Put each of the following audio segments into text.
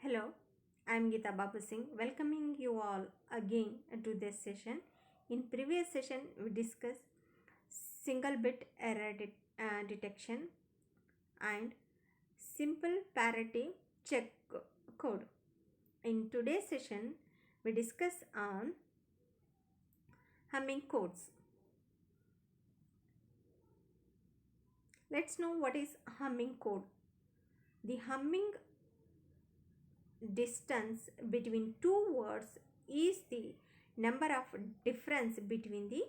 Hello, I'm Geeta Babu Singh, welcoming you all again to this session. In previous session, we discussed single bit error detection and simple parity check code. In today's session, we discuss on humming codes. Let's know what is humming code. The humming distance between two words is the number of difference between the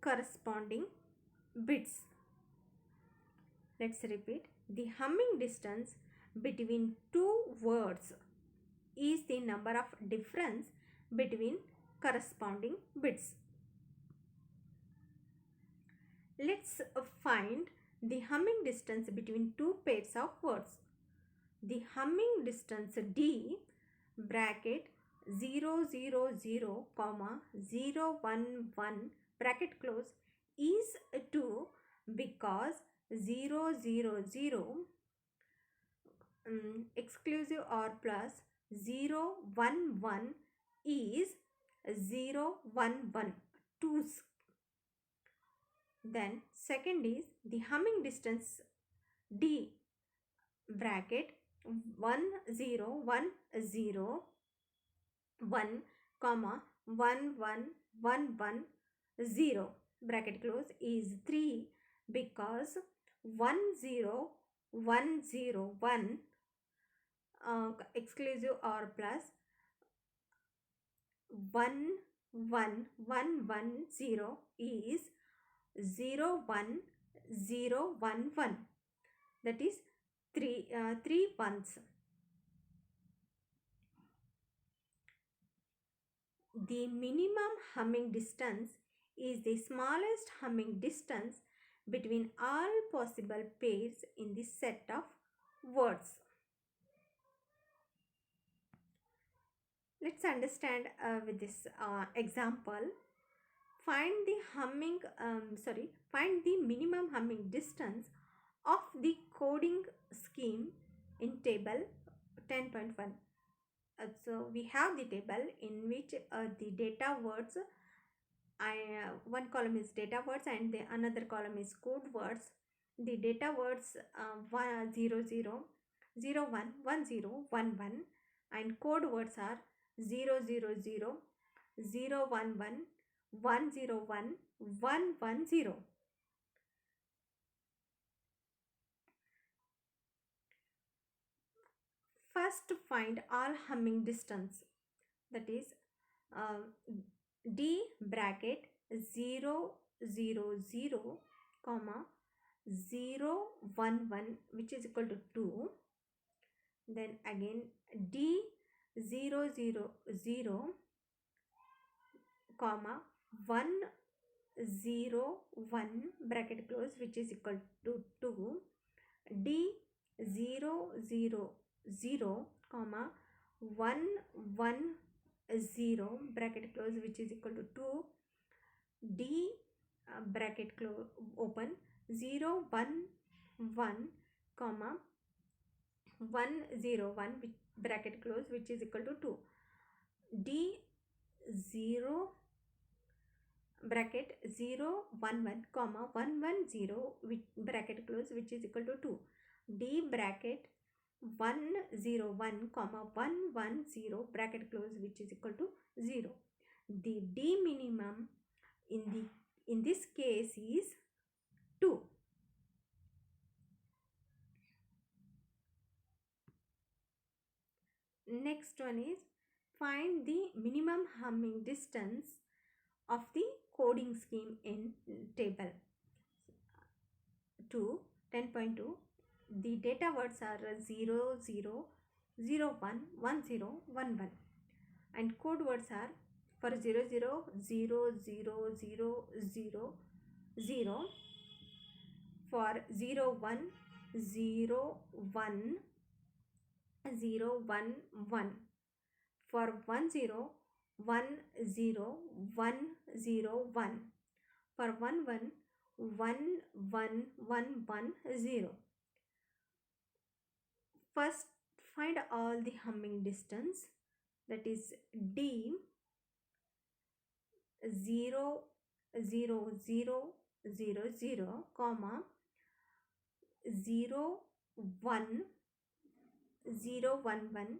corresponding bits. Let's repeat. The humming distance between two words is the number of difference between corresponding bits. Let's find the humming distance between two pairs of words. The humming distance D bracket 000 comma 011 bracket close is 2 because 000 exclusive or plus 011 is 011 twos. Then second is the humming distance D bracket 10101 comma 11110 bracket close is 3 because 10101 exclusive or plus 11110 is 01011, that is three ones. The minimum humming distance is the smallest humming distance between all possible pairs in the set of words. Let's understand with this example. Find the minimum humming distance of the coding scheme in table 10.1. So we have the table in which the data words, one column is data words and the another column is code words. The data words 0 0 0 1 1 0 1 1 and code words are 0 0 0 0 1 1 1 0 1 1 1 0. First find all humming distance, that is D bracket 0 0 0 comma 0 1 1 which is equal to 2. Then again D 0 0 0 comma 1 0 1 bracket close which is equal to 2. D 0 0 0 comma 1 1 0 bracket close which is equal to 2. D bracket close open 0 1 1 comma 1 0 1 bracket close which is equal to 2. D 0 bracket 0 1 1 comma 1 1 0 bracket close which is equal to 2. D bracket 1 0 1 comma 1 1 0 bracket close which is equal to 0. The D minimum in this case is 2. Next one is find the minimum humming distance of the coding scheme in table 2 10.2. The data words are 0 0 0 1 1 0 1 1 and code words are for 0 0 0 0 0 0 0, for 0 1 0 1 0 1 1, for 1 0 1 0 1 0 1, for 1 1 1 1 1 1 0. First find all the humming distance, that is D 0 0 0 0 0 comma 0 1 0 1 1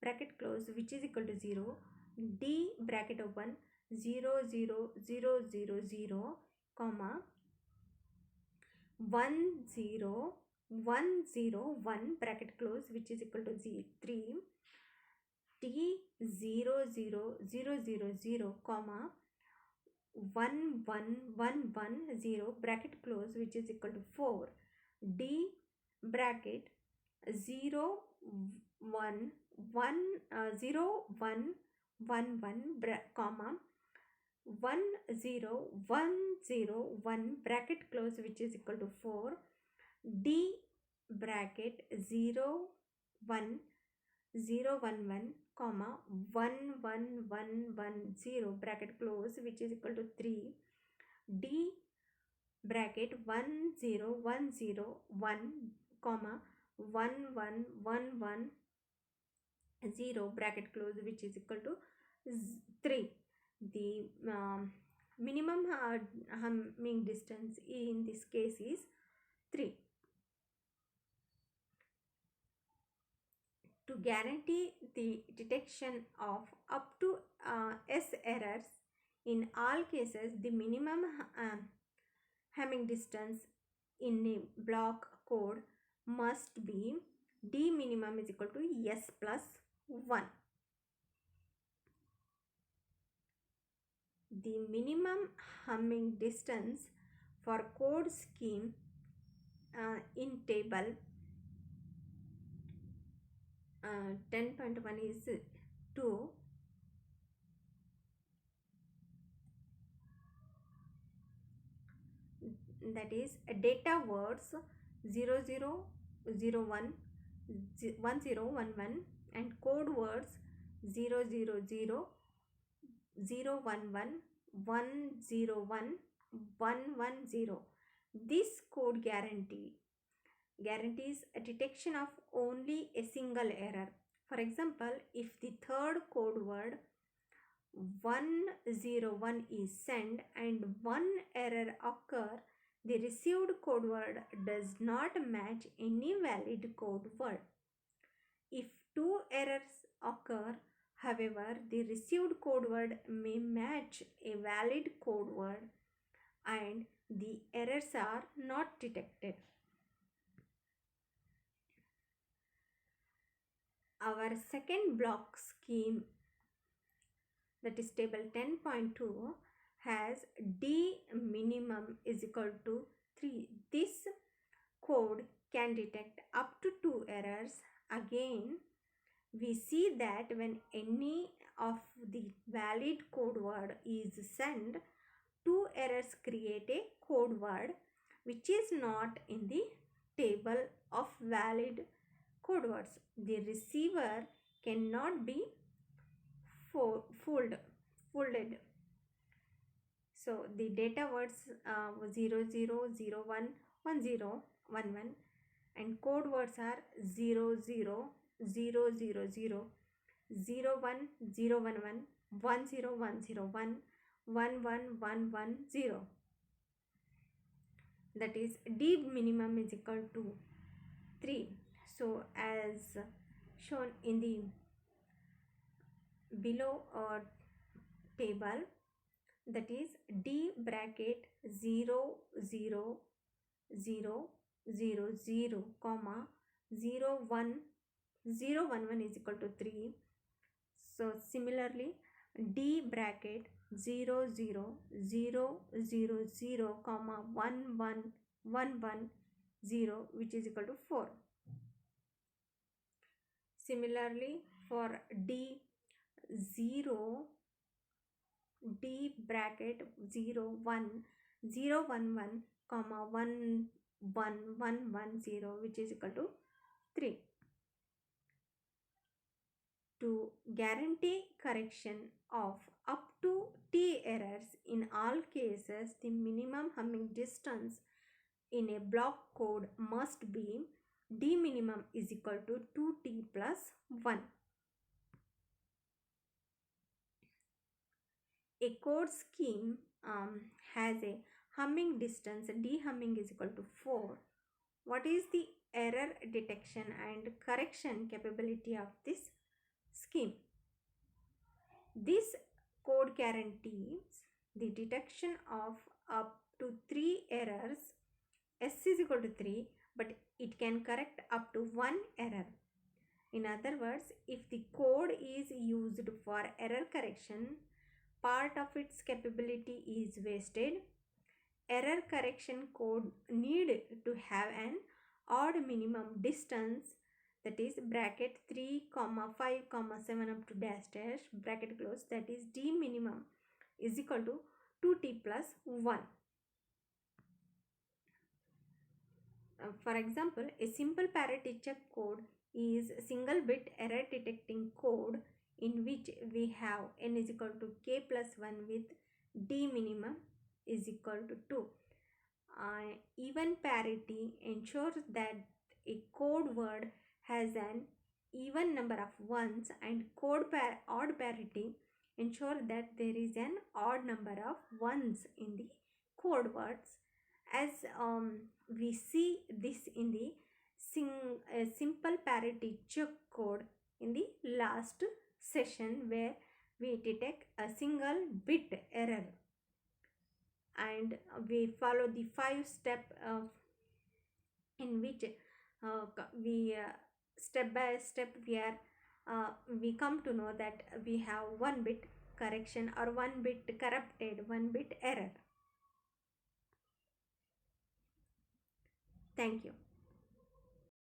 bracket close, which is equal to 0, D bracket open 0 0 0 0 0 comma 1 0 1 0 1 bracket close, which is equal to 3, D 0 0 0 0 0 comma 1 1 1 1 0 bracket close, which is equal to 4, D bracket 0 1 1 0 1 1 1 comma 1 0 1 0 1 bracket close, which is equal to 4, D bracket 0 1 0 1 1 comma 1 1 1 1 0 bracket close, which is equal to 3, D bracket 1 0 1 0 1 comma 1 1 1 1 0 bracket close, which is equal to 3. The minimum humming distance in this case is 3. To guarantee the detection of up to S errors in all cases, the minimum humming distance in a block code must be D minimum is equal to S plus 1. The minimum humming distance for code scheme in table 10.1 is 2. That is data words 0 0 0 1 1 0 1 1 and code words 0 0 0 0 1 1 1 0 1 1 1 0. This code guarantees a detection of only a single error. For example, if the third code word 101 is sent and one error occur, the received code word does not match any valid code word. If two errors occur, however, the received code word may match a valid code word and the errors are not detected. Our second block scheme, that is table 10.2, has D minimum is equal to 3. This code can detect up to 2 errors. Again, we see that when any of the valid code word is sent, 2 errors create a code word which is not in the table of valid code words. The receiver cannot be fooled. So the data words 0 0 0 1 1 0 1 1 and code words are 0 0 0 0 0 0 1 0 1 1 1 0 1 0 1 1 1 1 1 0. That is D minimum is equal to 3. So as shown in the below table, that is D bracket 0 0 0 0 0 comma 0 1 0 1 1 is equal to 3. So similarly, D bracket 0 0 0 0 0 comma 1 1 1 1 0, which is equal to 4. Similarly, for D 0 D bracket 0 1 0 1 1 comma 1 1 1 1 0, which is equal to 3. To guarantee correction of up to T errors in all cases, the minimum humming distance in a block code must be D minimum is equal to 2t plus 1. A code scheme has a humming distance, D humming is equal to 4. What is the error detection and correction capability of this scheme? This code guarantees the detection of up to 3 errors. S is equal to 3, but it can correct up to 1 error. In other words, if the code is used for error correction, part of its capability is wasted. Error correction code need to have an odd minimum distance, that is bracket 3 comma 5 comma 7 up to dash dash bracket close, that is D minimum is equal to 2t plus 1. For example, a simple parity check code is single bit error detecting code in which we have n is equal to k plus 1 with D minimum is equal to 2. Even parity ensures that a code word has an even number of ones, and odd parity ensure that there is an odd number of ones in the code words. As we see this in the simple parity check code in the last session, where we detect a single bit error, and we follow the 5-step in which we step by step we come to know that we have 1 bit correction or 1 bit corrupted, 1 bit error. Thank you.